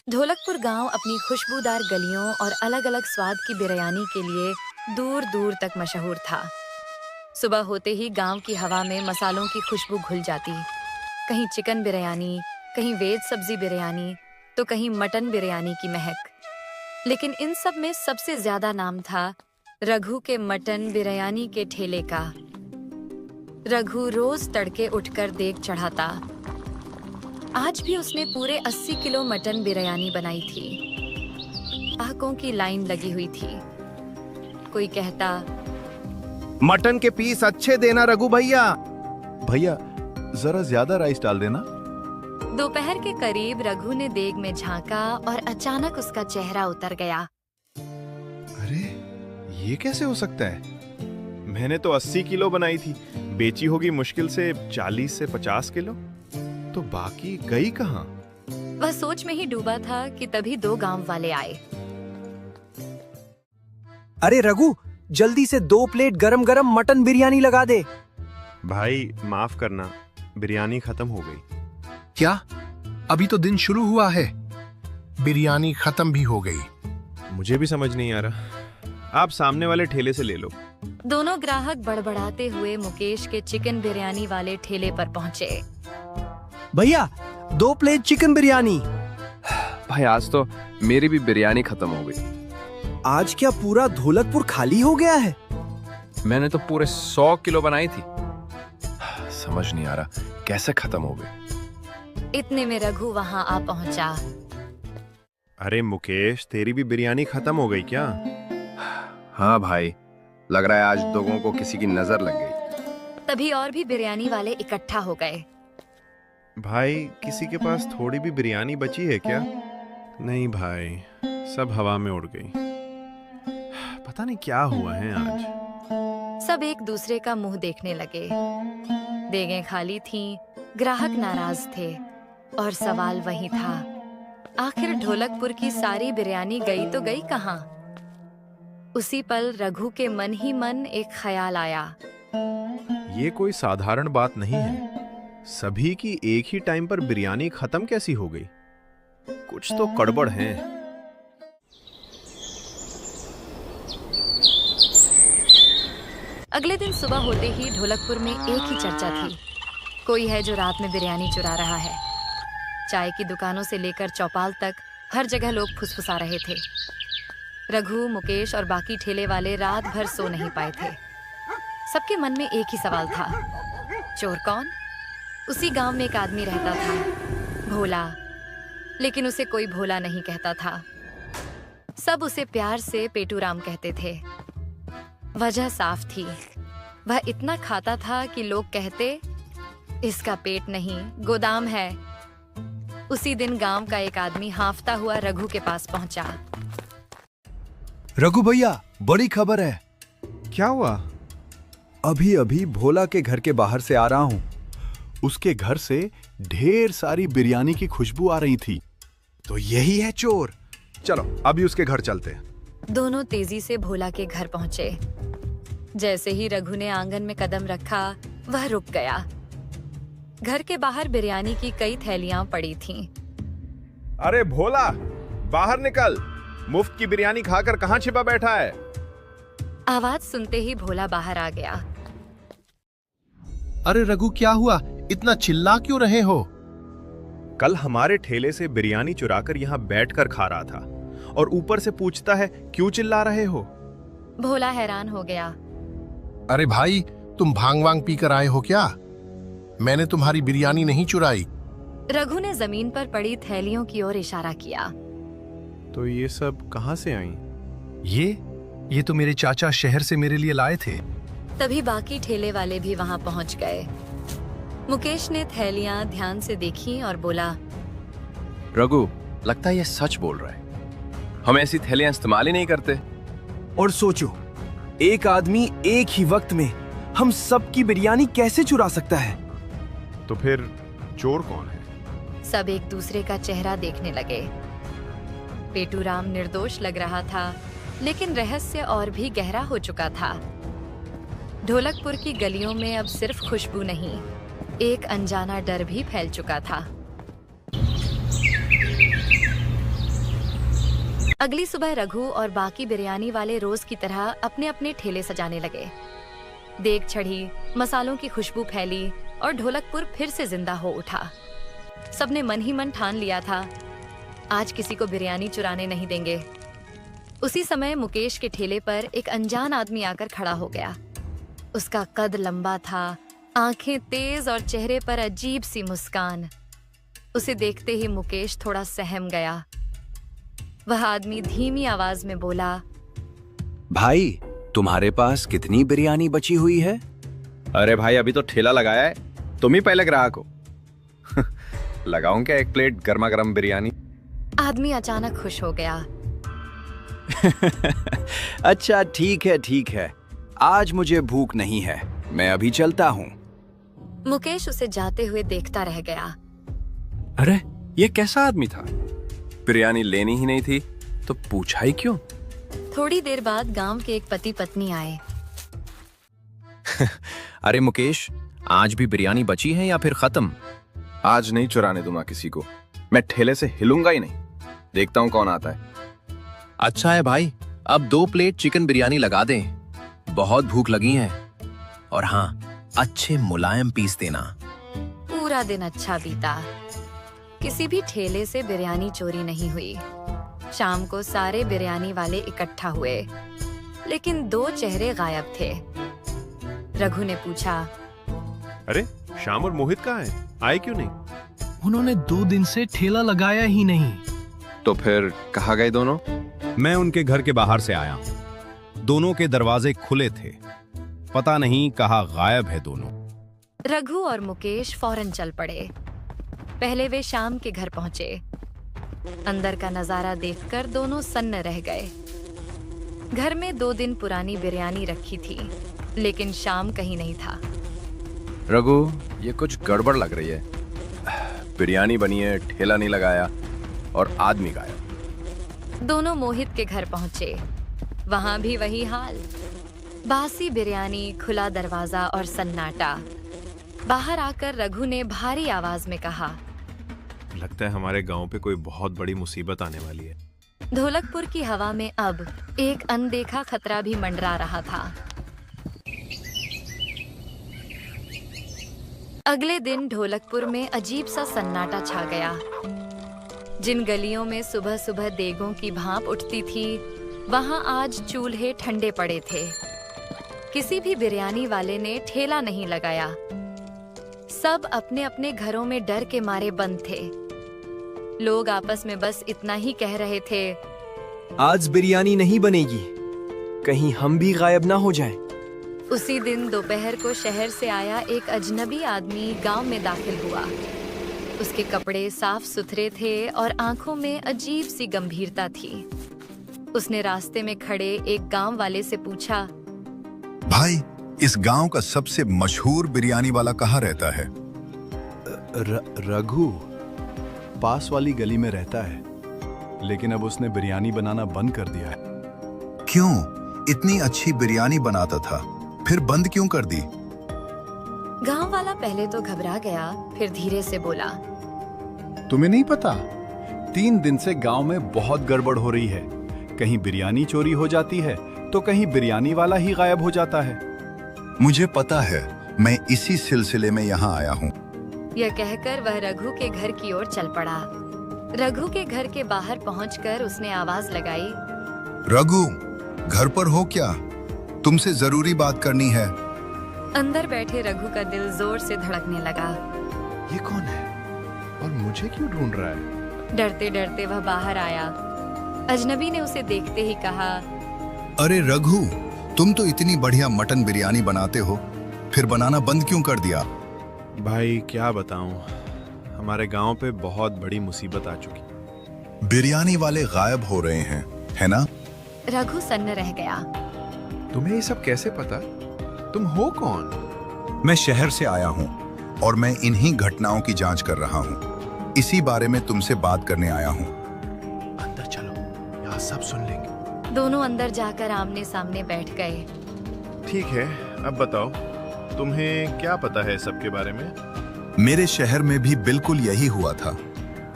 ढोलकपुर गांव अपनी खुशबूदार गलियों और अलग-अलग स्वाद की बिरयानी के लिए दूर-दूर तक मशहूर था। सुबह होते ही गांव की हवा में मसालों की खुशबू घुल जाती। कहीं चिकन बिरयानी, कहीं वेज सब्जी बिरयानी, तो कहीं मटन बिरयानी की महक। लेकिन इन सब में सबसे ज्यादा नाम था रघु के मटन बिरयानी के ठेले का। रघु रोज तड़के उठकर देग चढ़ाता। आज भी उसने पूरे 80 किलो मटन बिरयानी बनाई थी। ग्राहकों की लाइन लगी हुई थी। कोई कहता, मटन के पीस अच्छे देना रघु भैया। भैया जरा ज्यादा राइस डाल देना। दोपहर के करीब रघु ने देग में झांका और अचानक उसका चेहरा उतर गया। अरे ये कैसे हो सकता है? मैंने तो 80 किलो बनाई थी, बेची होगी मुश्किल से 40 से 50 किलो। तो बाकी गई कहाँ? वह सोच में ही डूबा था कि तभी 2 गांव वाले आए। अरे रघु, जल्दी से 2 प्लेट गरम गरम मटन बिरयानी लगा दे। भाई माफ करना, बिरयानी खत्म हो गई। क्या? अभी तो दिन शुरू हुआ है, बिरयानी खत्म भी हो गई। मुझे भी समझ नहीं आ रहा। आप सामने वाले ठेले से ले लो। दोनों ग्राहक बड़बड़ाते हुए मुकेश के चिकन बिरयानी वाले ठेले पर पहुंचे। भैया 2 प्लेट चिकन बिरयानी। भाई आज तो मेरी भी बिरयानी खत्म हो गई। आज क्या पूरा ढोलकपुर खाली हो गया है? मैंने तो पूरे 100 किलो बनाई थी। समझ नहीं आ रहा कैसे खत्म हो गई। इतने में रघु वहां आ पहुंचा। अरे मुकेश, तेरी भी बिरयानी खत्म हो गई क्या? हाँ भाई, लग रहा है आज लोगों को किसी की नजर लग गई। तभी और भी बिरयानी वाले इकट्ठा हो गए। भाई किसी के पास थोड़ी भी बिरयानी बची है क्या? नहीं भाई, सब हवा में उड़ गई। पता नहीं क्या हुआ है आज। सब एक दूसरे का मुंह देखने लगे। देगें खाली थीं, ग्राहक नाराज थे और सवाल वही था, आखिर ढोलकपुर की सारी बिरयानी गई तो गई कहाँ? उसी पल रघु के मन ही मन एक ख्याल आया। ये कोई साधारण बात नहीं है। सभी की एक ही टाइम पर बिरयानी खत्म कैसी हो गई? कुछ तो गड़बड़ है। अगले दिन सुबह होते ही ढोलकपुर में एक ही चर्चा थी, कोई है जो रात में बिरयानी चुरा रहा है। चाय की दुकानों से लेकर चौपाल तक हर जगह लोग फुसफुसा रहे थे। रघु, मुकेश और बाकी ठेले वाले रात भर सो नहीं पाए थे। सबके मन में एक ही सवाल था, चोर कौन? उसी गांव में एक आदमी रहता था, भोला, लेकिन उसे कोई भोला नहीं कहता था। सब उसे प्यार से पेटूराम कहते थे। वजह साफ थी, वह इतना खाता था कि लोग कहते, इसका पेट नहीं गोदाम है। उसी दिन गांव का एक आदमी हांफता हुआ रघु के पास पहुंचा। रघु भैया, बड़ी खबर है। क्या हुआ? अभी अभी भोला के घर के बाहर से आ रहा हूँ। उसके घर से ढेर सारी बिरयानी की खुशबू आ रही थी। तो यही है चोर। चलो अभी उसके घर चलते हैं। दोनों तेजी से भोला के घर पहुंचे। जैसे ही रघु ने आंगन में कदम रखा, वह रुक गया। घर के बाहर बिरयानी की कई थैलियां पड़ी थीं। अरे भोला, बाहर निकल। मुफ्त की बिरयानी खाकर कहाँ छिपा बैठा है? आवाज सुनते ही भोला बाहर आ गया। अरे रघु, क्या हुआ? इतना चिल्ला क्यों रहे हो? कल हमारे ठेले से बिरयानी चुराकर यहाँ बैठकर खा रहा था और ऊपर से पूछता है क्यों चिल्ला रहे हो? भोला हैरान हो गया। अरे भाई, तुम भांग वांग पी कर आए हो क्या? मैंने तुम्हारी बिरयानी नहीं चुराई। रघु ने जमीन पर पड़ी थैलियों की ओर इशारा किया। तो ये सब कहाँ से आई? ये तो मेरे चाचा शहर से मेरे लिए लाए थे। तभी बाकी ठेले वाले भी वहां पहुंच गए। मुकेश ने थैलियां ध्यान से देखी और बोला, रघु, लगता है ये सच बोल रहा है। हम ऐसी थैलियां इस्तेमाल ही नहीं करते। और सोचो, एक आदमी एक ही वक्त में हम सबकी बिरयानी कैसे चुरा सकता है? तो फिर चोर कौन है? सब एक दूसरे का चेहरा देखने लगे। पेटूराम निर्दोष लग रहा था, लेकिन रहस्य और भी गहरा हो चुका था। ढोलकपुर की गलियों में अब सिर्फ खुशबू नहीं, एक अनजाना डर भी फैल चुका था। अगली सुबह रघु और बाकी बिरयानी वाले रोज की तरह अपने अपने ठेले सजाने लगे। देग चढ़ी, मसालों की खुशबू फैली और ढोलकपुर फिर से जिंदा हो उठा। सबने मन ही मन ठान लिया था, आज किसी को बिरयानी चुराने नहीं देंगे। उसी समय मुकेश के ठेले पर एक अनजान आदमी आकर खड़ा हो गया। उसका कद लंबा था, आंखें तेज और चेहरे पर अजीब सी मुस्कान। उसे देखते ही मुकेश थोड़ा सहम गया। वह आदमी धीमी आवाज में बोला, भाई, तुम्हारे पास कितनी बिरयानी बची हुई है? अरे भाई, अभी तो ठेला लगाया है, तुम ही पहले ग्राहक हो। लगाऊं क्या एक प्लेट गर्मा गर्म बिरयानी? आदमी अचानक खुश हो गया। अच्छा, ठीक है। आज मुझे भूख नहीं है, मैं अभी चलता हूँ। मुकेश उसे जाते हुए देखता रह गया। अरे, ये कैसा आदमी था? बिरयानी लेनी ही नहीं थी तो पूछा ही क्यों? थोड़ी देर बाद गांव के एक पति पत्नी आए। अरे मुकेश, आज भी बिरयानी बची है या फिर खत्म? आज नहीं चुराने दूंगा किसी को, मैं ठेले से हिलूंगा ही नहीं। देखता हूँ कौन आता है। अच्छा है भाई, अब 2 प्लेट चिकन बिरयानी लगा दें, बहुत भूख लगी है। और हाँ, अच्छे मुलायम पीस देना। पूरा दिन अच्छा बीता, किसी भी ठेले से बिरयानी चोरी नहीं हुई। शाम को सारे बिरयानी वाले इकट्ठा हुए, लेकिन 2 चेहरे गायब थे। रघु ने पूछा, अरे श्याम और मोहित कहाँ हैं? आए क्यों नहीं? उन्होंने 2 दिन से ठेला लगाया ही नहीं। तो फिर कहाँ गए दोनों? मैं उनके घर के बाहर से आया हूं। दोनों के दरवाजे खुले थे, पता नहीं कहाँ गायब है दोनों। रघु और मुकेश फौरन चल पड़े। पहले वे शाम के घर पहुंचे। अंदर का नजारा देखकर दोनों सन्न रह गए। घर में 2 दिन पुरानी बिरयानी रखी थी, लेकिन शाम कहीं नहीं था। रघु, ये कुछ गड़बड़ लग रही है। बिरयानी बनी है, ठेला नहीं लगाया और आदमी गायब। दोनों मोहित के घर पहुंचे। वहां भी वही हाल, बासी बिरयानी, खुला दरवाजा और सन्नाटा। बाहर आकर रघु ने भारी आवाज में कहा, लगता है हमारे गांव पे कोई बहुत बड़ी मुसीबत आने वाली है। ढोलकपुर की हवा में अब एक अनदेखा खतरा भी मंडरा रहा था। अगले दिन ढोलकपुर में अजीब सा सन्नाटा छा गया। जिन गलियों में सुबह सुबह देगों की भाप उठती थी, वहां आज चूल्हे ठंडे पड़े थे। किसी भी बिरयानी वाले ने ठेला नहीं लगाया। सब अपने अपने घरों में डर के मारे बंद थे। लोग आपस में बस इतना ही कह रहे थे, आज बिरयानी नहीं बनेगी, कहीं हम भी गायब ना हो जाएं। उसी दिन दोपहर को शहर से आया एक अजनबी आदमी गांव में दाखिल हुआ। उसके कपड़े साफ सुथरे थे और आंखों में अजीब सी गंभीरता थी। उसने रास्ते में खड़े एक गांव वाले से पूछा, भाई, इस गांव का सबसे मशहूर बिरयानी वाला कहाँ रहता है? रघु पास वाली गली में रहता है, लेकिन अब उसने बिरयानी बनाना बंद कर दिया है। क्यों? इतनी अच्छी बिरयानी बनाता था, फिर बंद क्यों कर दी? गांव वाला पहले तो घबरा गया, फिर धीरे से बोला, तुम्हें नहीं पता, 3 दिन से गांव में बहुत गड़बड़ हो रही है। कहीं बिरयानी चोरी हो जाती है तो कहीं बिरयानी वाला ही गायब हो जाता है। मुझे पता है, मैं इसी सिलसिले में यहाँ आया हूँ। यह कहकर वह रघु के घर की ओर चल पड़ा। रघु के घर के बाहर पहुंचकर उसने आवाज लगाई, रघु, घर पर हो क्या? तुमसे जरूरी बात करनी है। अंदर बैठे रघु का दिल जोर से धड़कने लगा। ये कौन है और मुझे क्यों ढूंढ रहा है? डरते डरते वह बाहर आया। अजनबी ने उसे देखते ही कहा, अरे रघु, तुम तो इतनी बढ़िया मटन बिरयानी बनाते हो, फिर बनाना बंद क्यों कर दिया? भाई क्या बताऊं, हमारे गांव पे बहुत बड़ी मुसीबत आ चुकी। बिरयानी वाले गायब हो रहे हैं, है ना? रघु सन्न रह गया। तुम्हें ये सब कैसे पता? तुम हो कौन? मैं शहर से आया हूँ और मैं इन्हीं घटनाओं की जांच कर रहा हूँ। इसी बारे में तुमसे बात करने आया हूँ। अंदर चलो, यहाँ सब सुन लेंगे। दोनों अंदर जाकर आमने सामने बैठ गए। ठीक है, अब बताओ, तुम्हें क्या पता है सबके बारे में? मेरे शहर में भी बिल्कुल यही हुआ था।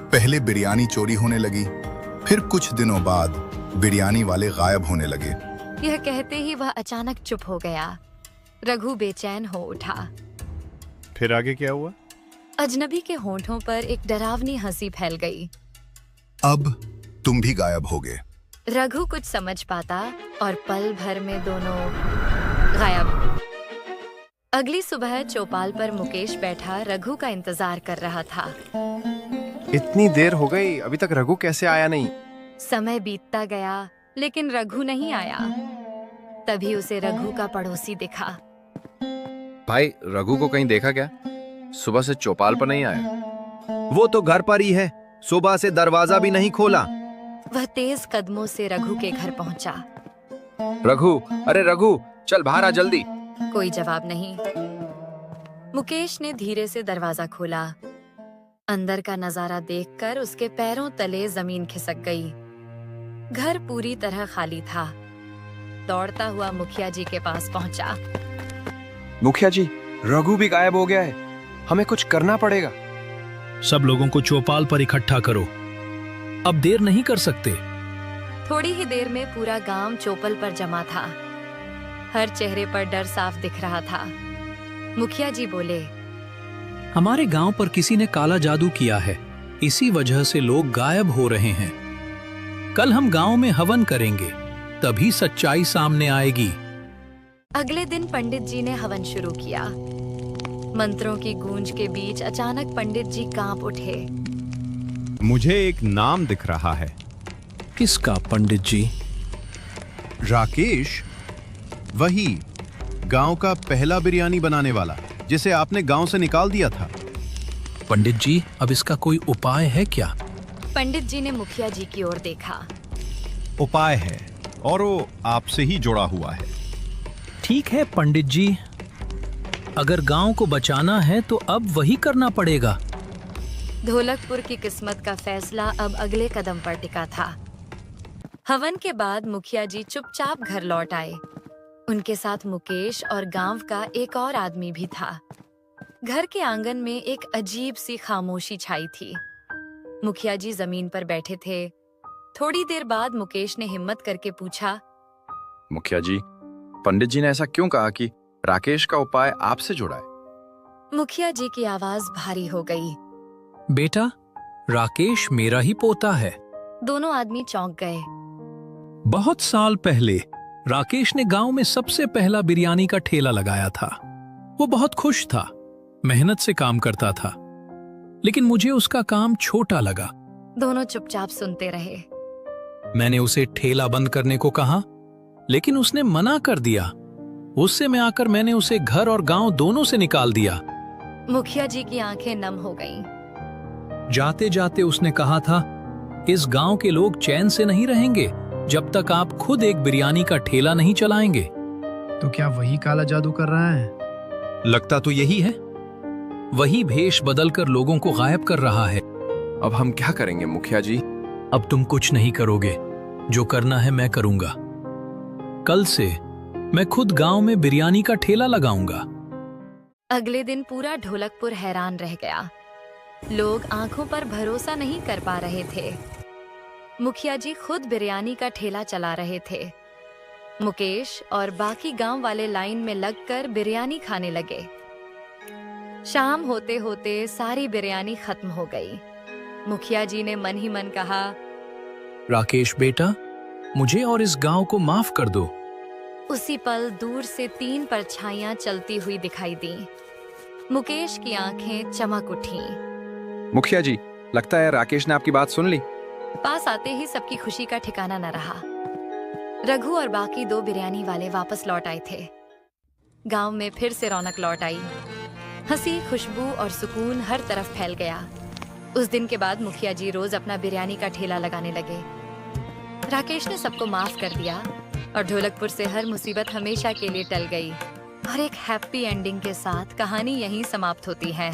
पहले बिरयानी चोरी होने लगी, फिर कुछ दिनों बाद बिरयानी वाले गायब होने लगे। यह कहते ही वह अचानक चुप हो गया। रघु बेचैन हो उठा। फिर आगे क्या हुआ? अजनबी के होंठों पर एक डरावनी हंसी फैल गई। अब तुम भी गायब हो गए। रघु कुछ समझ पाता और पल भर में दोनों गायब। अगली सुबह चौपाल पर मुकेश बैठा रघु का इंतजार कर रहा था। इतनी देर हो गई, अभी तक रघु कैसे आया नहीं? समय बीतता गया लेकिन रघु नहीं आया। तभी उसे रघु का पड़ोसी दिखा। भाई, रघु को कहीं देखा क्या? सुबह से चौपाल पर नहीं आया। वो तो घर पर ही है, सुबह से दरवाजा भी नहीं खोला। वह तेज कदमों से रघु के घर पहुंचा। रघु, अरे रघु, चल बाहर आ जल्दी। कोई जवाब नहीं। मुकेश ने धीरे से दरवाजा खोला। अंदर का नजारा देखकर उसके पैरों तले जमीन खिसक गई। घर पूरी तरह खाली था। दौड़ता हुआ मुखिया जी के पास पहुंचा। मुखिया जी, रघु भी गायब हो गया है, हमें कुछ करना पड़ेगा। सब लोगों को चौपाल पर इकट्ठा करो, अब देर नहीं कर सकते। थोड़ी ही देर में पूरा गांव चौपल पर जमा था। हर चेहरे पर डर साफ दिख रहा था। मुखिया जी बोले, हमारे गांव पर किसी ने काला जादू किया है, इसी वजह से लोग गायब हो रहे हैं। कल हम गांव में हवन करेंगे, तभी सच्चाई सामने आएगी। अगले दिन पंडित जी ने हवन शुरू किया। मंत्रों की गूंज के बीच अचानक पंडित जी कांप उठे। मुझे एक नाम दिख रहा है। किसका पंडित जी? राकेश, वही गांव का पहला बिरयानी बनाने वाला जिसे आपने गांव से निकाल दिया था। पंडित जी, अब इसका कोई उपाय है क्या? पंडित जी ने मुखिया जी की ओर देखा। उपाय है और वो आपसे ही जुड़ा हुआ है। ठीक है पंडित जी, अगर गांव को बचाना है तो अब वही करना पड़ेगा। ढोलकपुर की किस्मत का फैसला अब अगले कदम पर टिका था। हवन के बाद मुखिया जी चुपचाप घर लौट आए। उनके साथ मुकेश और गांव का एक और आदमी भी था। घर के आंगन में एक अजीब सी खामोशी छाई थी। मुखिया जी जमीन पर बैठे थे। थोड़ी देर बाद मुकेश ने हिम्मत करके पूछा, मुखिया जी, पंडित जी ने ऐसा क्यों कहा कि राकेश का उपाय आपसे जुड़ा है? मुखिया जी की आवाज भारी हो गई। बेटा, राकेश मेरा ही पोता है। दोनों आदमी चौंक गए। बहुत साल पहले राकेश ने गांव में सबसे पहला बिरयानी का ठेला लगाया था। वो बहुत खुश था, मेहनत से काम करता था, लेकिन मुझे उसका काम छोटा लगा। दोनों चुपचाप सुनते रहे। मैंने उसे ठेला बंद करने को कहा, लेकिन उसने मना कर दिया। गुस्से में आकर मैंने उसे घर और गांव दोनों से निकाल दिया। मुखिया जी की आंखें नम हो गईं। जाते जाते उसने कहा था, इस गांव के लोग चैन से नहीं रहेंगे जब तक आप खुद एक बिरयानी का ठेला नहीं चलाएंगे। तो क्या वही काला जादू कर रहा है? लगता तो यही है। वही भेष बदलकर लोगों को गायब कर रहा है। अब हम क्या करेंगे मुखिया जी? अब तुम कुछ नहीं करोगे, जो करना है मैं करूंगा। कल से मैं खुद गांव में बिरयानी का ठेला लगाऊंगा। अगले दिन पूरा ढोलकपुर हैरान रह गया। लोग आंखों पर भरोसा नहीं कर पा रहे थे। मुखिया जी खुद बिरयानी का ठेला चला रहे थे। मुकेश और बाकी गांव वाले लाइन में लगकर बिरयानी खाने लगे। शाम होते होते सारी बिरयानी खत्म हो गई। मुखिया जी ने मन ही मन कहा, राकेश बेटा, मुझे और इस गांव को माफ कर दो। उसी पल दूर से 3 परछाइयां चलती हुई दिखाई दी। मुकेश की आंखें चमक उठीं। मुखिया जी, लगता है राकेश ने आपकी बात सुन ली। पास आते ही सबकी खुशी का ठिकाना न रहा। रघु और बाकी 2 बिरयानी वाले वापस लौट आए थे। गांव में फिर से रौनक लौट आई। हंसी, खुशबू और सुकून हर तरफ फैल गया। उस दिन के बाद मुखिया जी रोज अपना बिरयानी का ठेला लगाने लगे। राकेश ने सबको माफ कर दिया और ढोलकपुर से हर मुसीबत हमेशा के लिए टल गई। और एक हैप्पी एंडिंग के साथ कहानी यहीं समाप्त होती है।